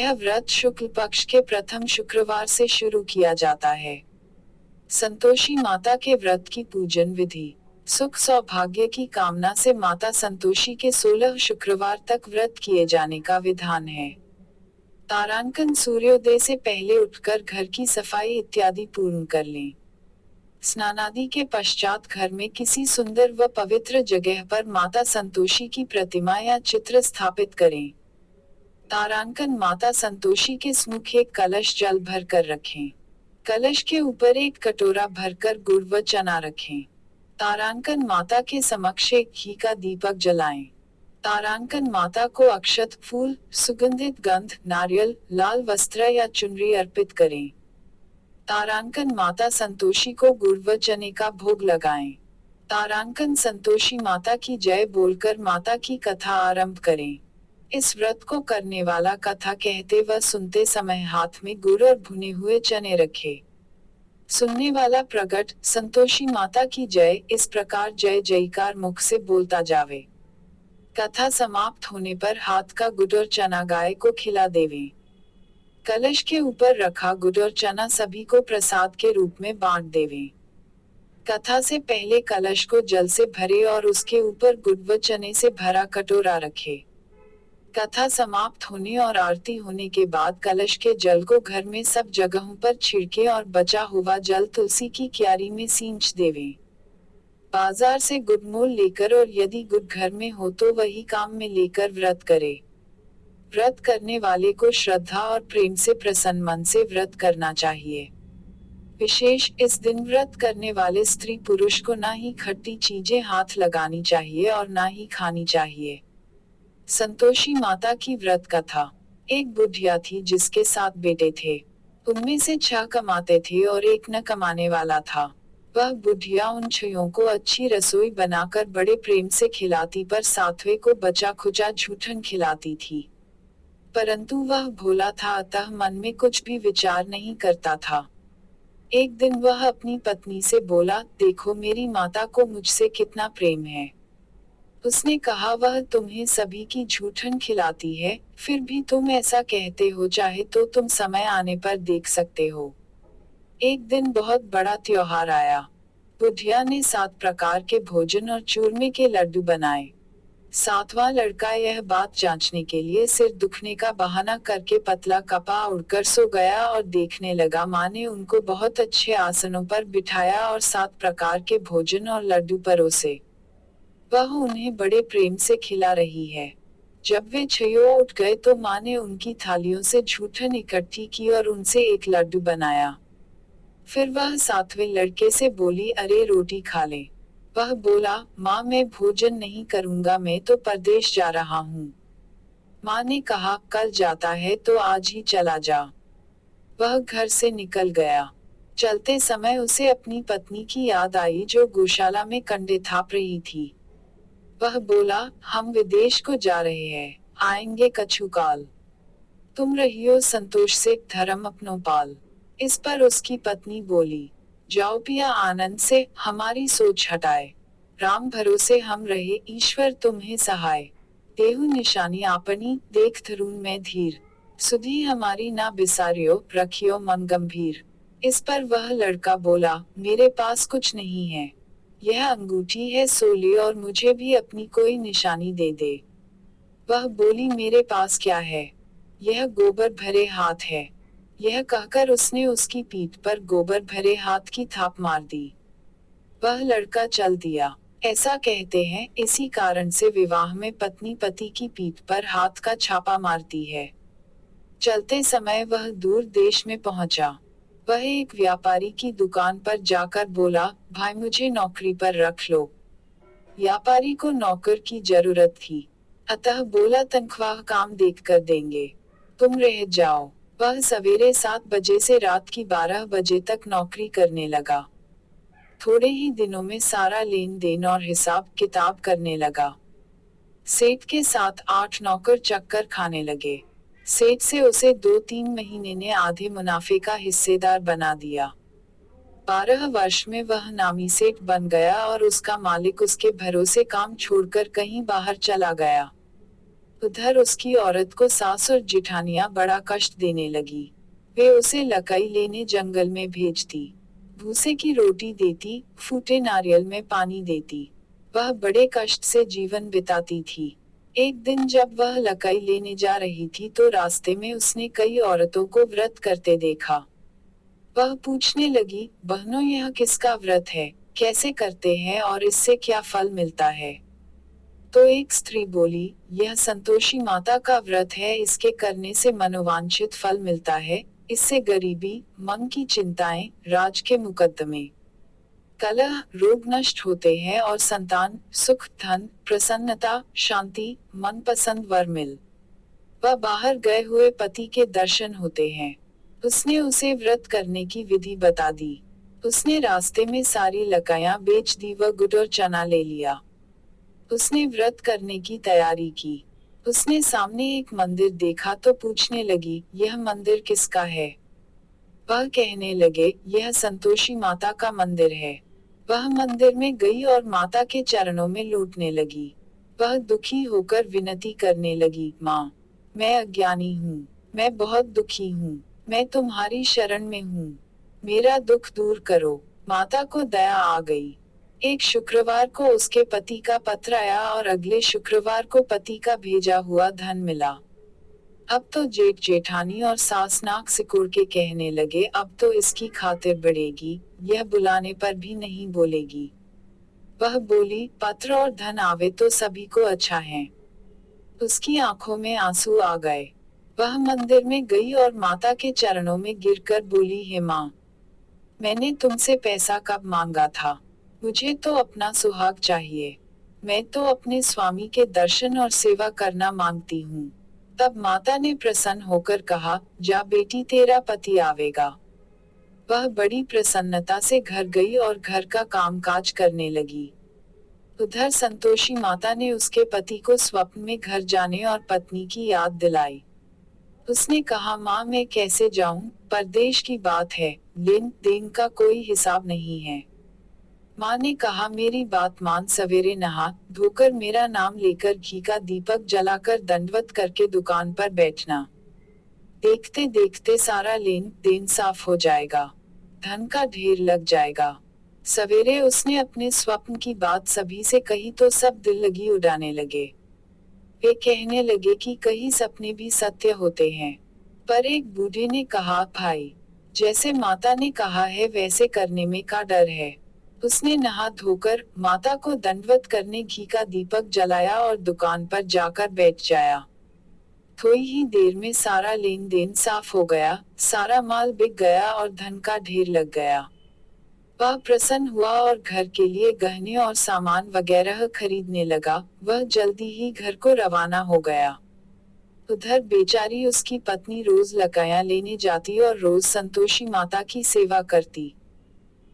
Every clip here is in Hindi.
यह व्रत शुक्ल पक्ष के प्रथम शुक्रवार से शुरू किया जाता है। संतोषी माता के व्रत की पूजन विधि। सुख सौभाग्य की कामना से माता संतोषी के 16 शुक्रवार तक व्रत किए जाने का विधान है। तारांकन सूर्योदय से पहले उठकर घर की सफाई इत्यादि पूर्ण कर लें। स्नानादि के पश्चात घर में किसी सुंदर व पवित्र जगह पर माता संतोषी की प्रतिमा या चित्र स्थापित करें। तारांकन माता संतोषी के सम्मुख एक कलश जल भर कर रखें। कलश के ऊपर एक कटोरा भरकर गुड़ व चना रखें। तारांकन माता के समक्ष एक घी का दीपक जलाएं। तारांकन माता को अक्षत, फूल, सुगंधित गंध, नारियल, लाल वस्त्र या चुनरी अर्पित करें। तारांकन माता संतोषी को गुड़ व चने का भोग लगाएं। तारांकन संतोषी माता की जय बोलकर माता की कथा आरंभ करें। इस व्रत को करने वाला कथा कहते व सुनते समय हाथ में गुड़ और भुने हुए चने रखे। सुनने वाला प्रगट संतोषी माता की जय इस प्रकार जय जयकार मुख से बोलता जावे। कथा समाप्त होने पर हाथ का गुड़ और चना गाय को खिला देवे। कलश के ऊपर रखा गुड़ और चना सभी को प्रसाद के रूप में बांट देवे। कथा से पहले कलश को जल से भरे और उसके ऊपर गुड़ व चने से भरा कटोरा रखे। कथा समाप्त होने और आरती होने के बाद कलश के जल को घर में सब जगहों पर छिड़के और बचा हुआ जल तुलसी की क्यारी में सींच देवे। बाजार से गुड़ मोल लेकर और यदि गुड़ घर में हो तो वही काम में लेकर व्रत करे। व्रत करने वाले को श्रद्धा और प्रेम से प्रसन्न मन से व्रत करना चाहिए। विशेष इस दिन व्रत करने वाले स्त्री पुरुष को ना ही खट्टी चीजें हाथ लगानी चाहिए और ना ही खानी चाहिए। संतोषी माता की व्रत कथा। एक बुढ़िया थी जिसके 7 बेटे थे। उनमें से 6 कमाते थे और एक न कमाने वाला था। वह बुढ़िया उन 6 को अच्छी रसोई बनाकर बड़े प्रेम से खिलाती पर 7वें को बचा खुचा झूठन खिलाती थी। परंतु वह भोला था अतः मन में कुछ भी विचार नहीं करता था। एक दिन वह अपनी पत्नी से बोला, देखो मेरी माता को मुझसे कितना प्रेम है। उसने कहा वह तुम्हें सभी की झूठन खिलाती है, फिर भी तुम ऐसा कहते हो, चाहे तो तुम समय आने पर देख सकते हो। एक दिन बहुत बड़ा त्योहार आया। बुढ़िया ने 7 प्रकार के भोजन और चूरमे के लड्डू बनाए। 7वां लड़का यह बात जांचने के लिए सिर दुखने का बहाना करके पतला कपा उड़कर सो गया और देखने लगा माँ ने उनको बहुत अच्छे आसनों पर बिठाया और 7 प्रकार के भोजन और लड्डू परोसे। वह उन्हें बड़े प्रेम से खिला रही है। जब वे 6 उठ गए तो माँ ने उनकी थालियों से झूठन इकट्ठी की और उनसे एक लड्डू बनाया। फिर वह 7वें लड़के से बोली, अरे रोटी खा ले। वह बोला, माँ मैं भोजन नहीं करूँगा, मैं तो परदेश जा रहा हूँ। माँ ने कहा, कल जाता है तो आज ही चला जा। वह घर से निकल गया। चलते समय उसे अपनी पत्नी की याद आई जो गौशाला में कंडे थाप रही थी। वह बोला, हम विदेश को जा रहे हैं, आएंगे कछु काल। तुम रहियो संतोष से धर्म अपनो पाल। इस पर उसकी पत्नी बोली, जाओ पिया आनंद से, हमारी सोच हटाए। राम भरोसे हम रहे, ईश्वर तुम्हें सहाय। देहु निशानी आपनी, देख धरून में धीर। सुधी हमारी ना बिसारियो, रखियो मन गंभीर। इस पर वह लड़का बोला, मेरे पास कुछ नहीं है। यह अंगूठी है सोली और मुझे भी अपनी कोई निशानी दे दे। वह बोली, मेरे पास क्या है, यह गोबर भरे हाथ है। यह कहकर उसने उसकी पीठ पर गोबर भरे हाथ की थाप मार दी। वह लड़का चल दिया। ऐसा कहते हैं, इसी कारण से विवाह में पत्नी पति की पीठ पर हाथ का छापा मारती है। चलते समय वह दूर देश में पहुंचा। वह एक व्यापारी की दुकान पर जाकर बोला, भाई मुझे नौकरी पर रख लो। व्यापारी को नौकर की जरूरत थी, अतः बोला तनख्वाह काम देखकर देंगे, तुम रह जाओ। वह सवेरे 7 बजे से रात की 12 बजे तक नौकरी करने लगा। थोड़े ही दिनों में सारा लेन देन और हिसाब किताब करने लगा। सेठ के साथ 8 नौकर चक्कर खाने लगे। सेठ से उसे 2-3 महीने ने आधे मुनाफे का हिस्सेदार बना दिया। 12 वर्ष में वह नामी सेठ बन गया और उसका मालिक उसके भरोसे काम छोड़कर कहीं बाहर चला गया। उधर उसकी औरत को सास और जिठानियां बड़ा कष्ट देने लगी। वे उसे लकड़ी लेने जंगल में भेजती, भूसे की रोटी देती, फूटे नारियल में पानी देती। वह बड़े कष्ट से जीवन बिताती थी। एक दिन जब वह लकड़ी लेने जा रही थी तो रास्ते में उसने कई औरतों को व्रत करते देखा। वह पूछने लगी, बहनों यह किसका व्रत है, कैसे करते हैं और इससे क्या फल मिलता है? तो एक स्त्री बोली, यह संतोषी माता का व्रत है, इसके करने से मनोवांछित फल मिलता है। इससे गरीबी, मन की चिंताएं, राज के मुकद्दमे, कलह, रोग नष्ट होते हैं और संतान, सुख, धन, प्रसन्नता, शांति, मनपसंद वर मिल व बाहर गए हुए पति के दर्शन होते हैं। उसने उसे व्रत करने की विधि बता दी। उसने रास्ते में सारी लकड़ियां बेच दी व गुड़ और चना ले लिया। उसने व्रत करने की तैयारी की। उसने सामने एक मंदिर देखा तो पूछने लगी, यह मंदिर किसका है? वह कहने लगे, यह संतोषी माता का मंदिर है। वह मंदिर में गई और माता के चरणों में लौटने लगी। वह दुखी होकर विनती करने लगी, माँ, मैं अज्ञानी हूँ, मैं बहुत दुखी हूँ, मैं तुम्हारी शरण में हूँ, मेरा दुख दूर करो। माता को दया आ गई। एक शुक्रवार को उसके पति का पत्र आया और अगले शुक्रवार को पति का भेजा हुआ धन मिला। अब तो जेठ जेठानी और सास नाक सिकुड़ के कहने लगे, अब तो इसकी खातिर बढ़ेगी, यह बुलाने पर भी नहीं बोलेगी। वह बोली, पत्र और धन आवे तो सभी को अच्छा है। उसकी आंखों में आंसू आ गए। वह मंदिर में गई और माता के चरणों में गिरकर बोली, हे माँ, मैंने तुमसे पैसा कब मांगा था? मुझे तो अपना सुहाग चाहिए। मैं तो अपने स्वामी के दर्शन और सेवा करना मांगती हूँ। तब माता ने प्रसन्न होकर कहा, जा बेटी, तेरा पति आवेगा। वह बड़ी प्रसन्नता से घर गई और घर का कामकाज करने लगी। उधर संतोषी माता ने उसके पति को स्वप्न में घर जाने और पत्नी की याद दिलाई। उसने कहा, माँ मैं कैसे जाऊं, परदेश की बात है, लेन देन का कोई हिसाब नहीं है। माँ ने कहा, मेरी बात मान, सवेरे नहा धोकर मेरा नाम लेकर घी का दीपक जलाकर दंडवत करके दुकान पर बैठना। देखते देखते सारा लेन देन साफ हो जाएगा, धन का ढेर लग जाएगा। सवेरे उसने अपने स्वप्न की बात सभी से कही तो सब दिल लगी उड़ाने लगे। वे कहने लगे कि कई सपने भी सत्य होते हैं। पर एक बूढ़े ने कहा, भाई, जैसे माता ने कहा है वैसे करने में का डर है। उसने नहा धोकर माता को दंडवत करने घी का दीपक जलाया और दुकान पर जाकर बैठ जाया। थोड़ी ही देर में सारा लेन देन साफ हो गया, सारा माल बिक गया और धन का ढेर लग गया। वह प्रसन्न हुआ और घर के लिए गहने और सामान वगैरह खरीदने लगा। वह जल्दी ही घर को रवाना हो गया। उधर बेचारी उसकी पत्नी रोज लकड़ियां लेने जाती और रोज संतोषी माता की सेवा करती।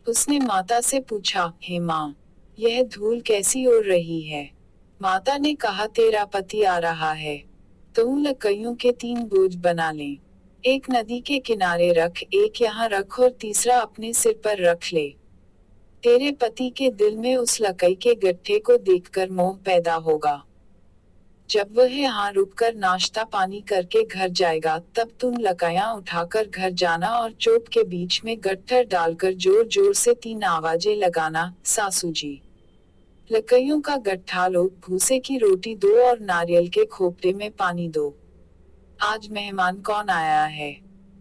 उसने माता से पूछा, हे माँ, यह धूल कैसी उड़ रही है? माता ने कहा, तेरा पति आ रहा है, तुम लकड़ियों के 3 बोझ बना लें। एक नदी के किनारे रख, एक यहाँ रख और तीसरा अपने सिर पर रख ले। तेरे पति के दिल में उस लकड़ी के गट्ठे को देखकर मोह पैदा होगा। जब वह यहाँ रुककर नाश्ता पानी करके घर जाएगा तब तुम लकड़ियां उठाकर घर जाना और चोप के बीच में गट्ठर डालकर जोर जोर से 3 आवाजें लगाना, सासू जी। लकड़ियों का गट्ठा लो, भूसे की रोटी दो और नारियल के खोपड़े में पानी दो। आज मेहमान कौन आया है?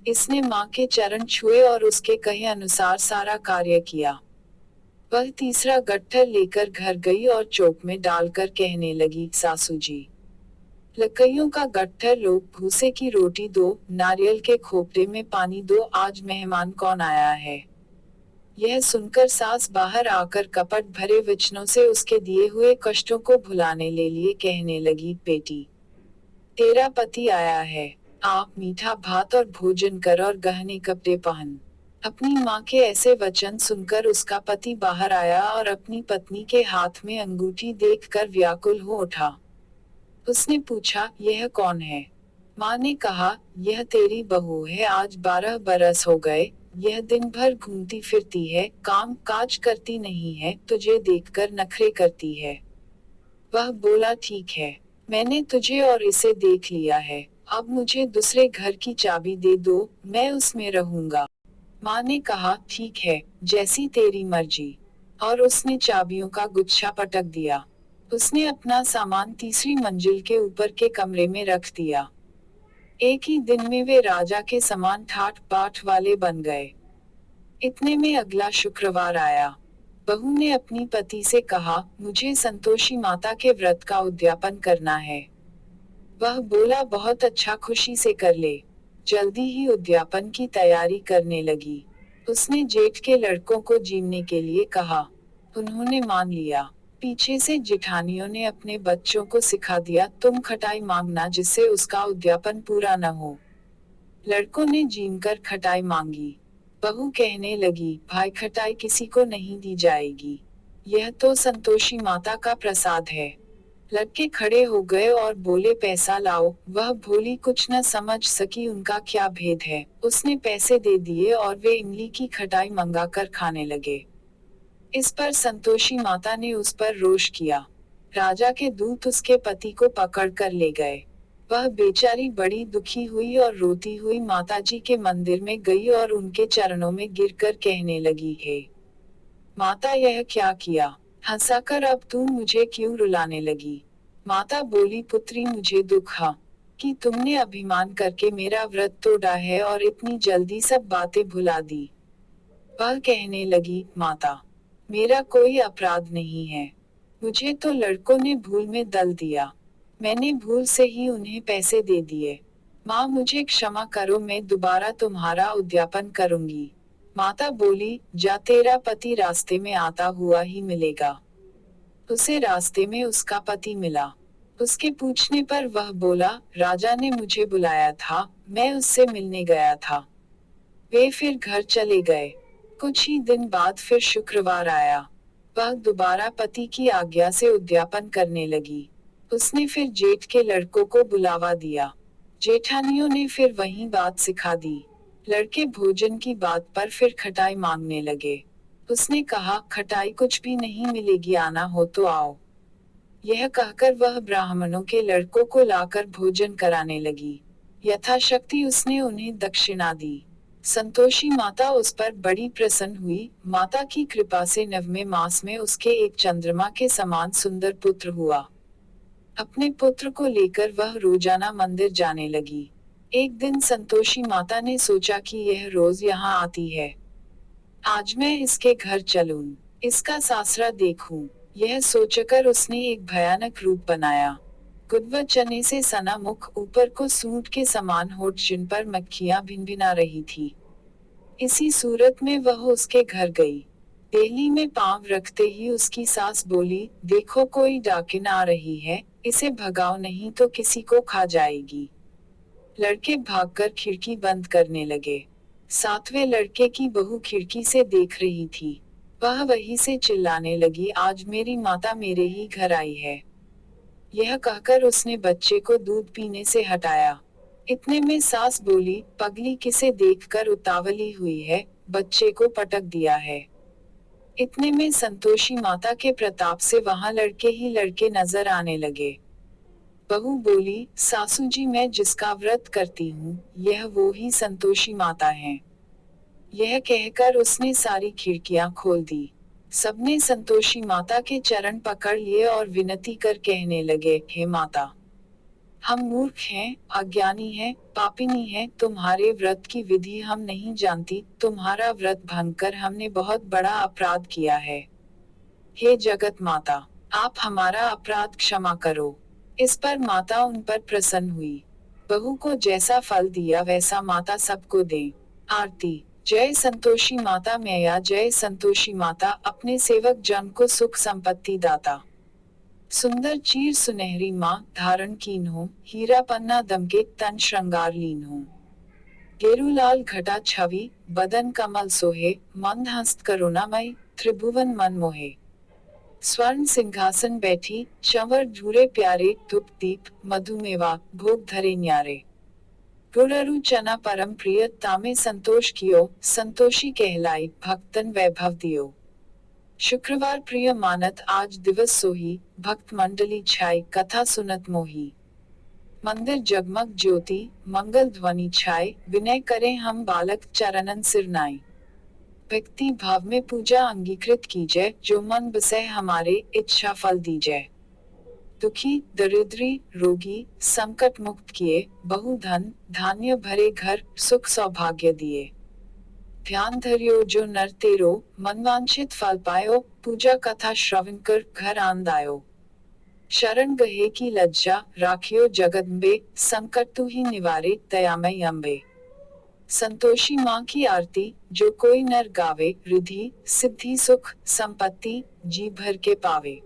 इसने माँ के चरण छुए और उसके कहे अनुसार सारा कार्य किया। वह तीसरा गट्ठर लेकर घर गई और चोप में डालकर कहने लगी, सासू जी, लकड़ियों का गट्ठर लो, भूसे की रोटी दो, नारियल के खोपड़े में पानी दो, आज मेहमान कौन आया है? यह सुनकर सास बाहर आकर कपट भरे वचनों से उसके दिए हुए कष्टों को भुलाने ले लिए कहने लगी, बेटी, तेरा पति आया है, आप मीठा भात और भोजन कर और गहने कपड़े पहन। अपनी माँ के ऐसे वचन सुनकर उसका पति बाहर आया और अपनी पत्नी के हाथ में अंगूठी देखकर व्याकुल हो उठा। उसने पूछा, यह कौन है? माँ ने कहा, यह तेरी बहू है, आज 12 बरस हो गए, यह दिन भर घूमती फिरती है, काम काज करती नहीं है, तुझे देखकर नखरे करती है। वह बोला, ठीक है, मैंने तुझे और इसे देख लिया है, अब मुझे दूसरे घर की चाबी दे दो, मैं उसमें रहूंगा। माँ ने कहा, ठीक है, जैसी तेरी मर्जी। और उसने चाबियों का गुच्छा पटक दिया। उसने अपना सामान तीसरी मंजिल के ऊपर के कमरे में रख दिया। एक ही दिन में वे राजा के समान ठाठ बाट वाले बन गए। इतने में अगला शुक्रवार आया। बहू ने अपनी पति से कहा, मुझे संतोषी माता के व्रत का उद्यापन करना है। वह बोला, बहुत अच्छा, खुशी से कर ले। जल्दी ही उद्यापन की तैयारी करने लगी। उसने जेठ के लड़कों को जीमने के लिए कहा। उन्होंने मान लिया। पीछे से जिठानियों ने अपने बच्चों को सिखा दिया, तुम खटाई मांगना जिससे उसका उद्यापन पूरा न हो। लड़कों ने जीम कर खटाई मांगी। बहू कहने लगी, भाई खटाई किसी को नहीं दी जाएगी। यह तो संतोषी माता का प्रसाद है। लड़के खड़े हो गए और बोले, पैसा लाओ। वह भोली कुछ न समझ सकी उनका क्या भेद है। उसने पैसे दे दिए और वे इमली की खटाई मंगाकर खाने लगे। इस पर संतोषी माता ने उस पर रोष किया। राजा के दूत उसके पति को पकड़ कर ले गए। वह बेचारी बड़ी दुखी हुई और रोती हुई माताजी के मंदिर में गई और उनके चरणों में गिरकर कहने लगी, हे माता, यह क्या किया? हंसाकर अब तुम मुझे क्यों रुलाने लगी? माता बोली, पुत्री, मुझे दुख है कि तुमने अभिमान करके मेरा व्रत तोड़ा है और इतनी जल्दी सब बातें भुला दी। वह कहने लगी, माता, मेरा कोई अपराध नहीं है। मुझे तो लड़कों ने भूल में दल दिया। मैंने भूल से ही उन्हें पैसे दे दिए। माँ, मुझे क्षमा करो, मैं दोबारा तुम्हारा उद्यापन करूंगी। माता बोली, जा, तेरा पति रास्ते में आता हुआ ही मिलेगा। उसे रास्ते में उसका पति मिला। उसके पूछने पर वह बोला, राजा ने मुझे बुलाया था, मैं उससे मिलने गया था। वे फिर घर चले गए। कुछ ही दिन बाद फिर शुक्रवार आया। वह दोबारा पति की आज्ञा से उद्यापन करने लगी। उसने फिर जेठ के लड़कों को बुलावा दिया। जेठानियों ने फिर वही बात सिखा दी। लड़के भोजन की बात पर फिर खटाई मांगने लगे। उसने कहा, खटाई कुछ भी नहीं मिलेगी, आना हो तो आओ। यह कहकर वह ब्राह्मणों के लड़कों को लाकर भोजन कराने लगी। यथाशक्ति उसने उन्हें दक्षिणा दी। संतोषी माता उस पर बड़ी प्रसन्न हुई। माता की कृपा से 9वें मास में उसके एक चंद्रमा के समान सुंदर पुत्र हुआ। अपने पुत्र को लेकर वह रोजाना मंदिर जाने लगी। एक दिन संतोषी माता ने सोचा कि यह रोज यहाँ आती है, आज मैं इसके घर चलूं, इसका सासरा देखूं। यह सोचकर उसने एक भयानक रूप बनाया। गुदवा चने से सना मुख, ऊपर को सूंड के समान होठ, जिन पर मक्खियां भिनभिना रही थी। इसी सूरत में वह उसके घर गई। देहली में पांव रखते ही उसकी सास बोली, देखो कोई डाकिन आ रही है, इसे भगाओ नहीं तो किसी को खा जाएगी। लड़के भागकर खिड़की बंद करने लगे। 7वें लड़के की बहू खिड़की से देख रही थी। वह वहीं से चिल्लाने लगी, आज मेरी माता मेरे ही घर आई है। यह कहकर उसने बच्चे को दूध पीने से हटाया। इतने में सास बोली, पगली किसे देखकर उतावली हुई है, बच्चे को पटक दिया है। इतने में संतोषी माता के प्रताप से वहां लड़के ही लड़के नजर आने लगे। बहू बोली, सासू जी, मैं जिसका व्रत करती हूँ, यह वो ही संतोषी माता है। यह कहकर उसने सारी खिड़कियां खोल दी। सबने संतोषी माता के चरण पकड़ लिए और विनती कर कहने लगे, हे माता, हम मूर्ख हैं, अज्ञानी हैं, पापिनी हैं, तुम्हारे व्रत की विधि हम नहीं जानती, तुम्हारा व्रत भंग कर हमने बहुत बड़ा अपराध किया है। हे जगत माता, आप हमारा अपराध क्षमा करो। इस पर माता उन पर प्रसन्न हुई। बहू को जैसा फल दिया वैसा माता सबको दे। आरती। जय संतोषी माता मैया, जय संतोषी माता, अपने सेवक जन को सुख संपत्ति दाता। सुंदर चीर सुनहरी माँ, धारण कीन हो, हीरा पन्ना दमके, तन श्रृंगार लीन हो। गेरुलाल घटा छवि, बदन कमल सोहे, मंद हस्त करुणामय, त्रिभुवन मन मोहे। स्वर्ण सिंहासन बैठी, चंवर झूरे प्यारे, धूप दीप, मधुमेवा, भोग धरे न्यारे। गुररु चना परम प्रिय, तामे संतोष कियो, संतोषी कहलाई, भक्तन वैभव दियो। शुक्रवार प्रिय मानत आज दिवस सोही, भक्त मंडली छाई कथा सुनत मोही। मंदिर जगमग ज्योति, मंगल ध्वनि छाए, विनय करें हम बालक चरणन सिरनाई। भक्ति भाव में पूजा अंगीकृत कीजय, जो मन बसे हमारे इच्छा फल दीजय। दुखी दरिद्री रोगी संकट मुक्त किए, बहु धन धान्य भरे घर सुख सौभाग्य दिए। ध्यान धरियो जो नर तेरो, मनवांछित फल पायो, पूजा कथा श्रवण कर घर आनंद आयो। शरण गहे की लज्जा राखियो जगदम्बे, संकट तू ही निवारे दयामय अम्बे। संतोषी माँ की आरती जो कोई नर गावे, रिद्धि सिद्धि सुख संपत्ति जी भर के पावे।